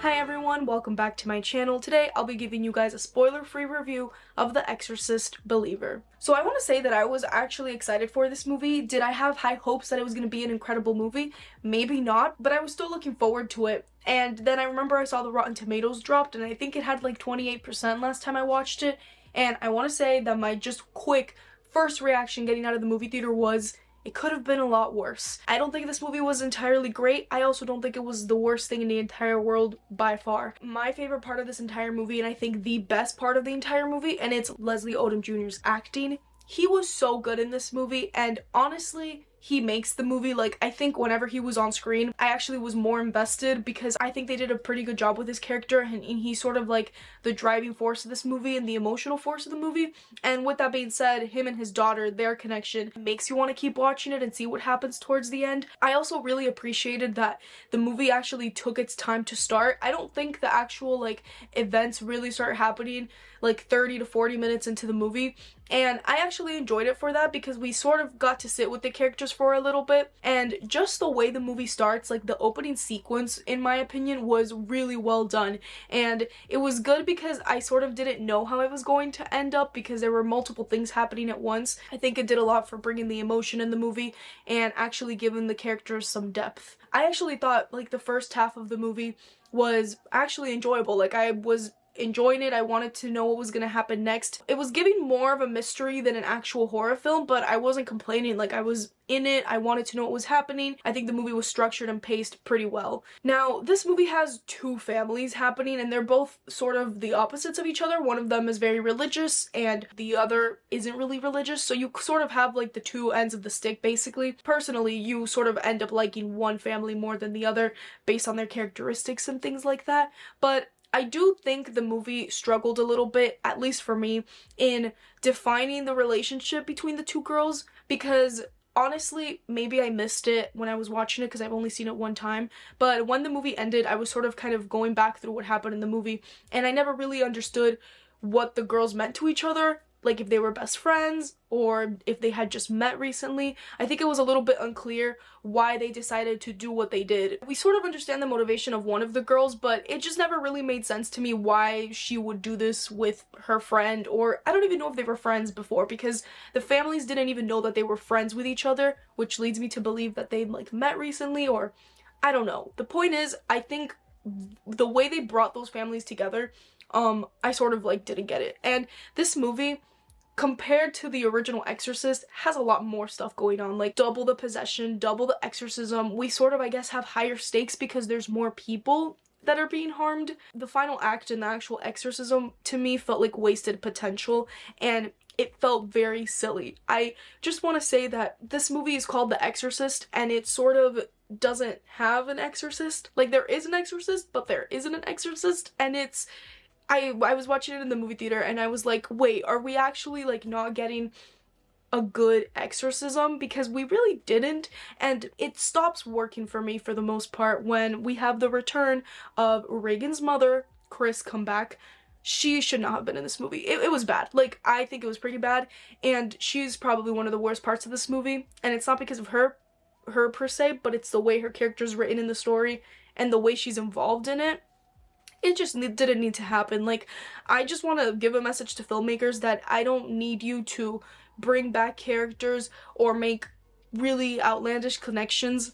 Hi everyone, welcome back to my channel. Today I'll be giving you guys a spoiler-free review of The Exorcist Believer. So I want to say that I was actually excited for this movie. Did I have high hopes that it was going to be an incredible movie? Maybe not, but I was still looking forward to it. And then I remember I saw the Rotten Tomatoes dropped and I think it had like 28% last time I watched it. And I want to say that my just quick first reaction getting out of the movie theater was, it could have been a lot worse. I don't think this movie was entirely great. I also don't think it was the worst thing in the entire world by far. My favorite part of this entire movie, and I think the best part of the entire movie, and it's Leslie Odom Jr.'s acting. He was so good in this movie, and honestly, he makes the movie. Like, I think whenever he was on screen, I actually was more invested because I think they did a pretty good job with his character, and he's sort of like the driving force of this movie and the emotional force of the movie. And with that being said, him and his daughter, their connection makes you want to keep watching it and see what happens towards the end. I also really appreciated that the movie actually took its time to start. I don't think the actual like events really start happening like 30 to 40 minutes into the movie, and I actually enjoyed it for that because we sort of got to sit with the characters for a little bit. And just the way the movie starts, like the opening sequence, in my opinion, was really well done. And it was good because I sort of didn't know how it was going to end up because there were multiple things happening at once. I think it did a lot for bringing the emotion in the movie and actually giving the characters some depth. I actually thought like the first half of the movie was actually enjoyable. Like, I was enjoying it. I wanted to know what was gonna happen next. It was giving more of a mystery than an actual horror film, but I wasn't complaining. Like, I was in it. I wanted to know what was happening. I think the movie was structured and paced pretty well. Now, this movie has two families happening, and they're both sort of the opposites of each other. One of them is very religious and the other isn't really religious, so you sort of have like the two ends of the stick basically. Personally, you sort of end up liking one family more than the other based on their characteristics and things like that, but I do think the movie struggled a little bit, at least for me, in defining the relationship between the two girls, because honestly, maybe I missed it when I was watching it because I've only seen it one time, but when the movie ended, I was sort of kind of going back through what happened in the movie, and I never really understood what the girls meant to each other. Like, if they were best friends or if they had just met recently. I think it was a little bit unclear why they decided to do what they did. We sort of understand the motivation of one of the girls, but it just never really made sense to me why she would do this with her friend, or I don't even know if they were friends before because the families didn't even know that they were friends with each other, which leads me to believe that they like met recently, or I don't know. The point is, I think the way they brought those families together, I sort of like didn't get it. And this movie, compared to the original Exorcist, has a lot more stuff going on, like double the possession, double the exorcism. We sort of, I guess, have higher stakes because there's more people that are being harmed. The final act in the actual exorcism, to me, felt like wasted potential, and it felt very silly. I just want to say that this movie is called The Exorcist, and it sort of doesn't have an exorcist. Like, there is an exorcist, but there isn't an exorcist, and it's I was watching it in the movie theater and I was like, wait, are we actually like not getting a good exorcism? Because we really didn't, and it stops working for me for the most part when we have the return of Reagan's mother, Chris, come back. She should not have been in this movie. It was bad. Like, I think it was pretty bad, and she's probably one of the worst parts of this movie, and it's not because of her per se, but it's the way her character's written in the story and the way she's involved in it. It just didn't need to happen. Like, I just want to give a message to filmmakers that I don't need you to bring back characters or make really outlandish connections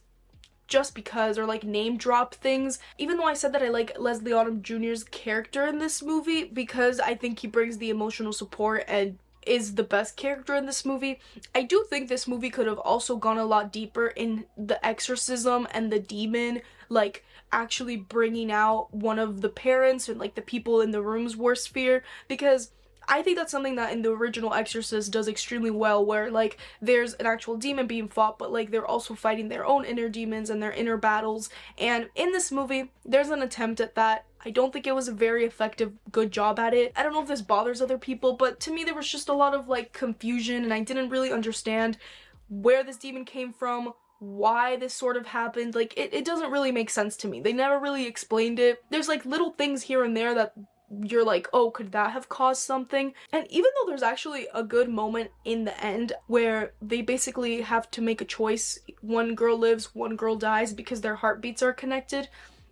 just because, or like name drop things. Even though I said that I like Leslie Odom Jr.'s character in this movie because I think he brings the emotional support and is the best character in this movie, I do think this movie could have also gone a lot deeper in the exorcism and the demon, like actually bringing out one of the parents and like the people in the room's worst fear, because I think that's something that in the original Exorcist does extremely well, where like there's an actual demon being fought, but like they're also fighting their own inner demons and their inner battles. And in this movie, there's an attempt at that. I don't think it was a very effective, good job at it. I don't know if this bothers other people, but to me there was just a lot of like confusion, and I didn't really understand where this demon came from, why this sort of happened. Like, it doesn't really make sense to me. They never really explained it. There's like little things here and there that you're like, oh, could that have caused something? And even though there's actually a good moment in the end where they basically have to make a choice, one girl lives, one girl dies because their heartbeats are connected,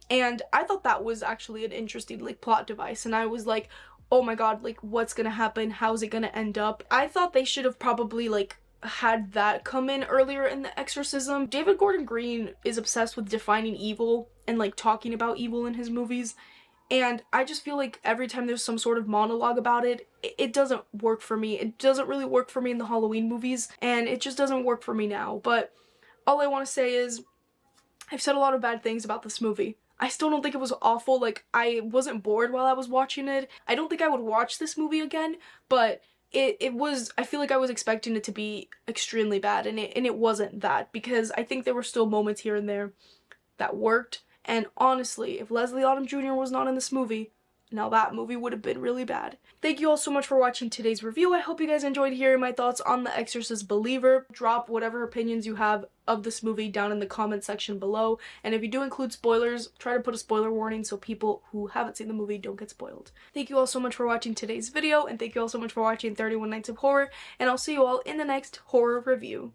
And I thought that was actually an interesting like plot device, and I was like, oh my god, like what's gonna happen, how's it gonna end up. I thought they should have probably like had that come in earlier in the exorcism. David Gordon Green is obsessed with defining evil and like talking about evil in his movies, and I just feel like every time there's some sort of monologue about it, it doesn't work for me. It doesn't really work for me in the Halloween movies, and it just doesn't work for me now. But all I want to say is, I've said a lot of bad things about this movie. I still don't think it was awful. Like, I wasn't bored while I was watching it. I don't think I would watch this movie again, but it was, I feel like I was expecting it to be extremely bad, and it wasn't that, because I think there were still moments here and there that worked. And honestly, if Leslie Odom Jr. was not in this movie, now that movie would have been really bad. Thank you all so much for watching today's review. I hope you guys enjoyed hearing my thoughts on The Exorcist Believer. Drop whatever opinions you have of this movie down in the comment section below. And if you do include spoilers, try to put a spoiler warning so people who haven't seen the movie don't get spoiled. Thank you all so much for watching today's video, and thank you all so much for watching 31 Nights of Horror, and I'll see you all in the next horror review.